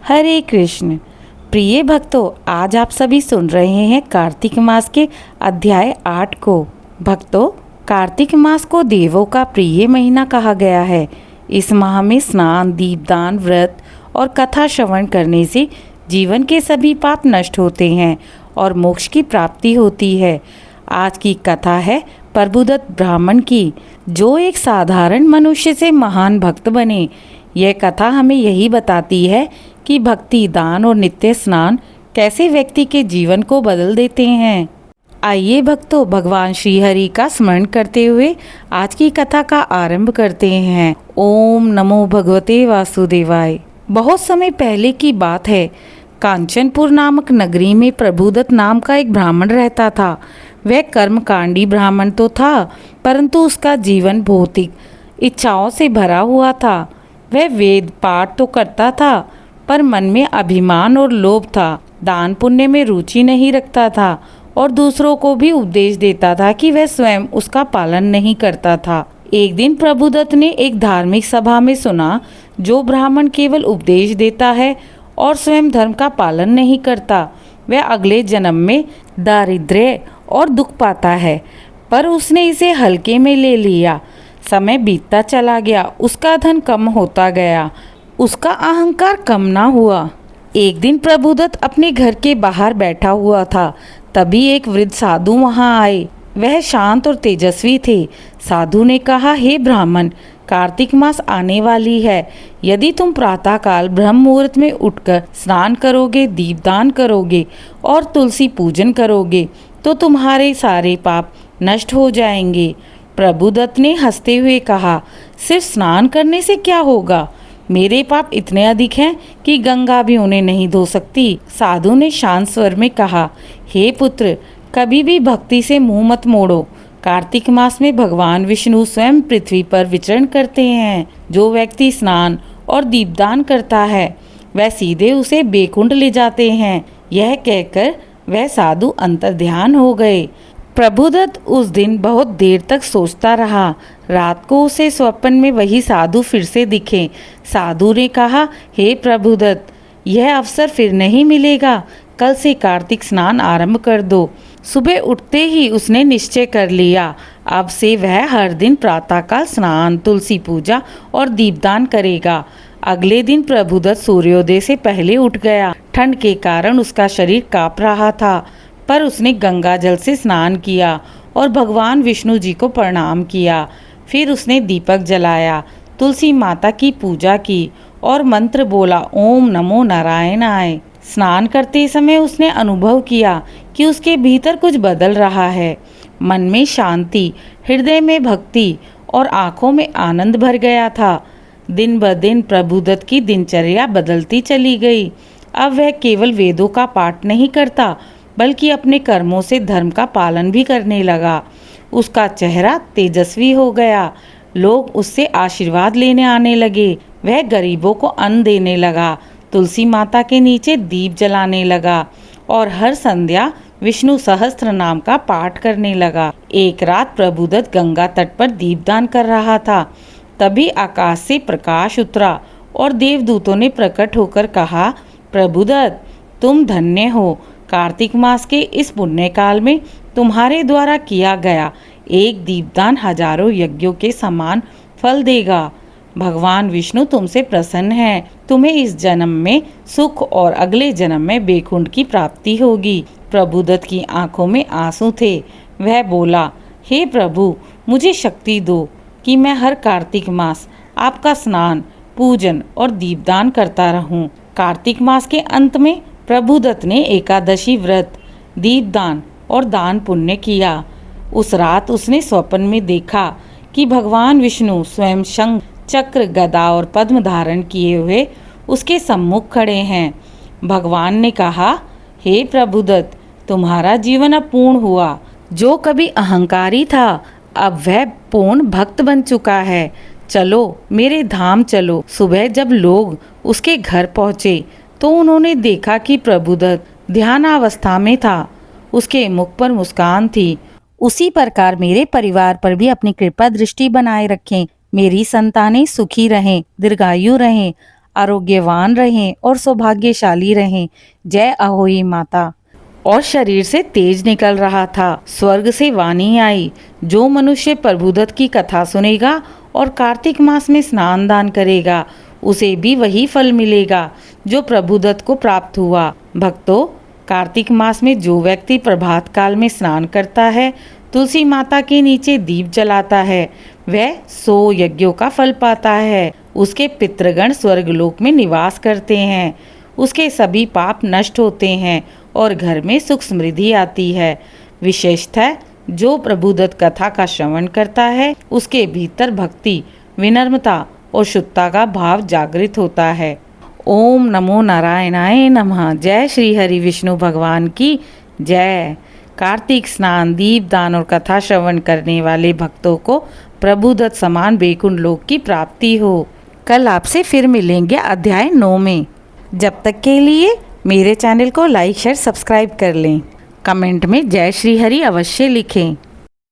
हरे कृष्ण। प्रिय भक्तों, आज आप सभी सुन रहे हैं कार्तिक मास के अध्याय 8 को। भक्तों, कार्तिक मास को देवों का प्रिय महीना कहा गया है। इस माह में स्नान, दीपदान, व्रत और कथा श्रवण करने से जीवन के सभी पाप नष्ट होते हैं और मोक्ष की प्राप्ति होती है। आज की कथा है प्रबुदत ब्राह्मण की, जो एक साधारण मनुष्य से महान भक्त बने। यह कथा हमें यही बताती है कि भक्ति, दान और नित्य स्नान कैसे व्यक्ति के जीवन को बदल देते हैं। आइए भक्तों, भगवान श्री हरि का स्मरण करते हुए आज की कथा का आरंभ करते हैं। ओम नमो भगवते वासुदेवाय। बहुत समय पहले की बात है। कांचनपुर नामक नगरी में प्रबुदत नाम का एक ब्राह्मण रहता था। वह कर्मकांडी ब्राह्मण तो था, परंतु उसका जीवन भौतिक इच्छाओं से भरा हुआ था। वह वेद पाठ तो करता था, पर मन में अभिमान और लोभ था। दान पुण्य में रुचि नहीं रखता था और दूसरों को भी उपदेश देता था कि वह स्वयं उसका पालन नहीं करता था। एक दिन प्रबुदत ने एक धार्मिक सभा में सुना, जो ब्राह्मण केवल उपदेश देता है और स्वयं धर्म का पालन नहीं करता, वह अगले जन्म में दारिद्र्य और दुख पाता है। पर उसने इसे हल्के में ले लिया। समय बीतता चला गया, उसका धन कम होता गया, उसका अहंकार कम ना हुआ। एक दिन प्रबुदत अपने घर के बाहर बैठा हुआ था। तभी एक वृद्ध साधु वहां आए। वह शांत और तेजस्वी थे। साधु ने कहा, हे ब्राह्मण, कार्तिक मास आने वाली है। यदि तुम प्रातःकाल ब्रह्म मुहूर्त में उठकर स्नान करोगे, दीपदान करोगे और तुलसी पूजन करोगे तो तुम्हारे सारे पाप नष्ट हो जाएंगे। प्रबुदत ने हंसते हुए कहा, सिर्फ स्नान करने से क्या होगा? मेरे पाप इतने अधिक हैं कि गंगा भी उन्हें नहीं धो सकती। साधु ने शांत स्वर में कहा, हे पुत्र, कभी भी भक्ति से मुंह मत मोड़ो। कार्तिक मास में भगवान विष्णु स्वयं पृथ्वी पर विचरण करते हैं। जो व्यक्ति स्नान और दीपदान करता है, वह सीधे उसे बैकुंठ ले जाते हैं। यह कहकर वह साधु अंतर्ध्यान हो गए। प्रबुदत उस दिन बहुत देर तक सोचता रहा। रात को उसे स्वप्न में वही साधु फिर से दिखे। साधु ने कहा, हे प्रबुदत, यह अवसर फिर नहीं मिलेगा। कल से कार्तिक स्नान आरंभ कर दो। सुबह उठते ही उसने निश्चय कर लिया, अब से वह हर दिन प्रातःकाल स्नान, तुलसी पूजा और दीपदान करेगा। अगले दिन प्रबुदत सूर्योदय से पहले उठ गया। ठंड के कारण उसका शरीर कांप रहा था, पर उसने गंगा जल से स्नान किया और भगवान विष्णु जी को प्रणाम किया। फिर उसने दीपक जलाया, तुलसी माता की पूजा की और मंत्र बोला, ओम नमो नारायणाय। स्नान करते समय उसने अनुभव किया कि उसके भीतर कुछ बदल रहा है। मन में शांति, हृदय में भक्ति और आंखों में आनंद भर गया था। दिन ब दिन प्रबुदत की दिनचर्या बदलती चली गई। अब वह केवल वेदों का पाठ नहीं करता, बल्कि अपने कर्मों से धर्म का पालन भी करने लगा। उसका चेहरा तेजस्वी हो गया। लोग उससे आशीर्वाद लेने आने लगे। वह गरीबों को अन्न देने लगा, तुलसी माता के नीचे दीप जलाने लगा और हर संध्या विष्णु सहस्त्र नाम का पाठ करने लगा। एक रात प्रबुदत गंगा तट पर दीपदान कर रहा था। तभी आकाश से प्रकाश उतरा और देवदूतों ने प्रकट होकर कहा, प्रबुदत, तुम धन्य हो। कार्तिक मास के इस पुण्य काल में तुम्हारे द्वारा किया गया एक दीपदान हजारों यज्ञों के समान फल देगा। भगवान विष्णु तुमसे प्रसन्न है। तुम्हें इस जन्म में सुख और अगले जन्म में बैकुंठ की प्राप्ति होगी। प्रबुदत की आंखों में आंसू थे। वह बोला, हे प्रभु, मुझे शक्ति दो कि मैं हर कार्तिक मास आपका स्नान, पूजन और दीपदान करता रहूं। कार्तिक मास के अंत में प्रबुदत ने एकादशी व्रत, दीपदान और दान पुण्य किया। उस रात उसने स्वप्न में देखा कि भगवान विष्णु स्वयं शंख, चक्र, गदा और पद्म धारण किए हुए उसके सम्मुख खड़े हैं। भगवान ने कहा, हे प्रबुदत, तुम्हारा जीवन अब पूर्ण हुआ। जो कभी अहंकारी था, अब वह पूर्ण भक्त बन चुका है। चलो, मेरे धाम चलो। सुबह जब लोग उसके घर पहुँचे तो उन्होंने देखा कि प्रबुदत ध्यानावस्था में था। उसके मुख पर मुस्कान थी। उसी प्रकार मेरे परिवार पर भी अपनी कृपा दृष्टि बनाए रखें। मेरी संतानें सुखी रहें, दीर्घायु रहें। आरोग्यवान रहें और सौभाग्यशाली रहें। जय अहोई माता। और शरीर से तेज निकल रहा था। स्वर्ग से वाणी आई, जो मनुष्य प्रभुदत्त की कथा सुनेगा और कार्तिक मास में स्नान दान करेगा, उसे भी वही फल मिलेगा जो प्रभुदत्त को प्राप्त हुआ। भक्तों, कार्तिक मास में जो व्यक्ति प्रभात काल में स्नान करता है, तुलसी माता के नीचे दीप जलाता है, वह 100 यज्ञों का फल पाता है। उसके पितृगण स्वर्गलोक में निवास करते हैं। उसके सभी पाप नष्ट होते हैं और घर में सुख समृद्धि आती है। विशेषतः जो प्रभुदत्त कथा का श्रवण करता है, उसके भीतर भक्ति, विनम्रता और शुद्धता का भाव जागृत होता है। ओम नमो नारायणाय नमः। जय श्री हरि विष्णु भगवान की जय। कार्तिक स्नान, दीपदान और कथा श्रवण करने वाले भक्तों को प्रभुदत्त समान वैकुंठ लोक की प्राप्ति हो। कल आपसे फिर मिलेंगे अध्याय 9 में। जब तक के लिए मेरे चैनल को लाइक शेयर सब्सक्राइब कर लें। कमेंट में जय श्री हरि अवश्य लिखें।